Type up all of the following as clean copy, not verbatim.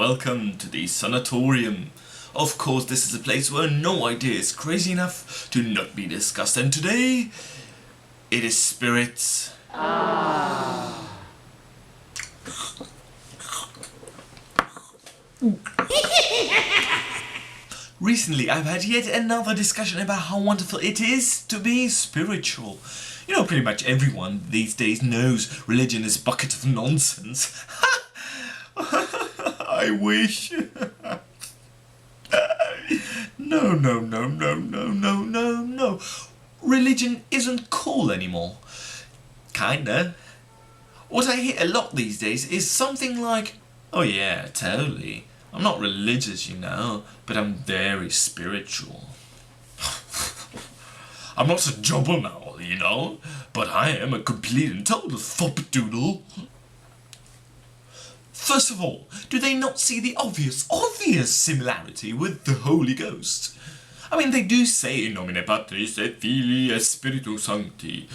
welcome to the sanatorium. Of course, this is a place where no idea is crazy enough to not be discussed, and today, it is spirits. Recently, I've had yet another discussion about how wonderful it is to be spiritual. You know, pretty much everyone these days knows religion is a bucket of nonsense. I wish. No. Religion isn't cool anymore. Kinda. What I hear a lot these days is something like, oh yeah, totally. I'm not religious, you know, but I'm very spiritual. I'm not a jobber now, you know, but I am a complete and total foppadoodle. First of all, do they not see the obvious similarity with the Holy Ghost? I mean, they do say in nomine Patris et Filii et Spiritus Sancti.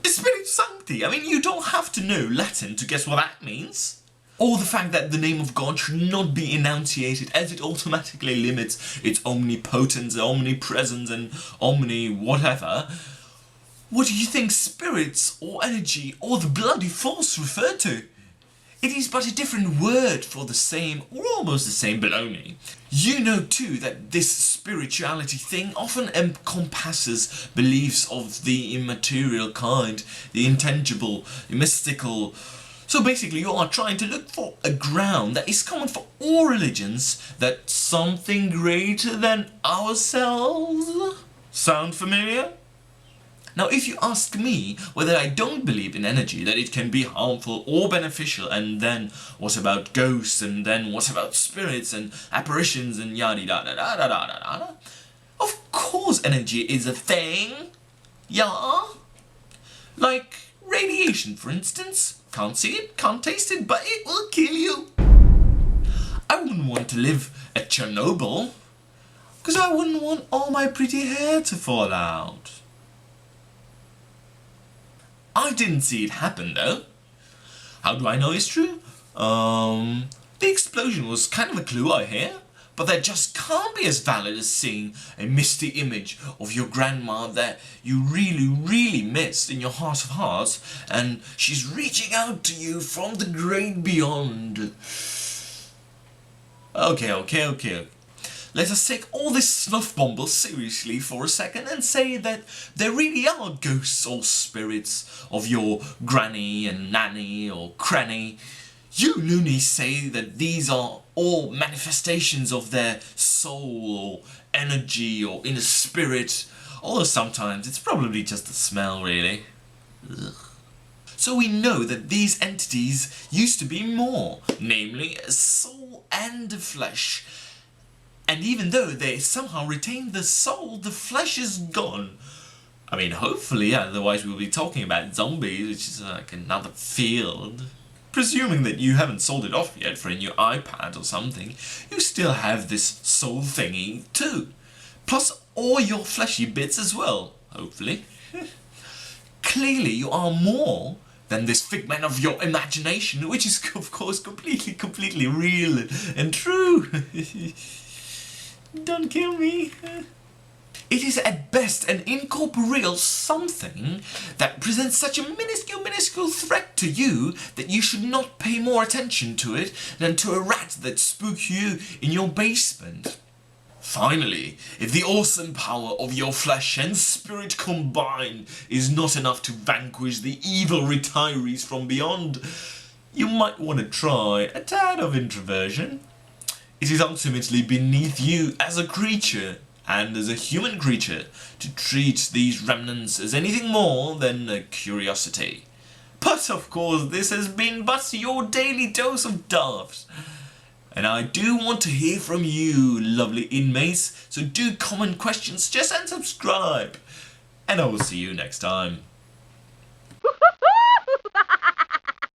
Spiritus Sancti? I mean, you don't have to know Latin to guess what that means. Or the fact that the name of God should not be enunciated as it automatically limits its omnipotence, omnipresence and omni-whatever. What do you think spirits or energy or the bloody force refer to? It is but a different word for the same or almost the same baloney. You know too that this spirituality thing often encompasses beliefs of the immaterial kind, the intangible, the mystical. So basically you are trying to look for a ground that is common for all religions, that something greater than ourselves. Sound familiar? Now if you ask me whether I don't believe in energy, that it can be harmful or beneficial, and then what about ghosts, and then what about spirits and apparitions and yada da da da da da da da? Of course energy is a thing. Yeah? Like radiation, for instance. Can't see it, can't taste it, but it will kill you. I wouldn't want to live at Chernobyl, because I wouldn't want all my pretty hair to fall out. I didn't see it happen though. How do I know it's true? The explosion was kind of a clue, I hear. But that just can't be as valid as seeing a misty image of your grandma that you really missed in your heart of hearts, and she's reaching out to you from the great beyond. Okay. Let us take all this snuff bumble seriously for a second and say that there really are ghosts or spirits of your granny and nanny or cranny. You loonies say that these are all manifestations of their soul or energy or inner spirit, although sometimes it's probably just the smell, really. Ugh. So we know that these entities used to be more, namely a soul and a flesh. And even though they somehow retain the soul, the flesh is gone. I mean, hopefully, otherwise we'll be talking about zombies, which is like another field. Presuming that you haven't sold it off yet for a new iPad or something, you still have this soul thingy too. Plus all your fleshy bits as well, hopefully. Clearly you are more than this figment of your imagination, which is of course completely real and true. Don't kill me. It is at best an incorporeal something that presents such a minuscule threat to you that you should not pay more attention to it than to a rat that spooked you in your basement. Finally, if the awesome power of your flesh and spirit combined is not enough to vanquish the evil retirees from beyond, you might want to try a tad of introversion. It is ultimately beneath you as a creature, and as a human creature, to treat these remnants as anything more than a curiosity. But of course this has been but your daily dose of daft. And I do want to hear from you, lovely inmates, so do comment questions, just and subscribe. And I will see you next time.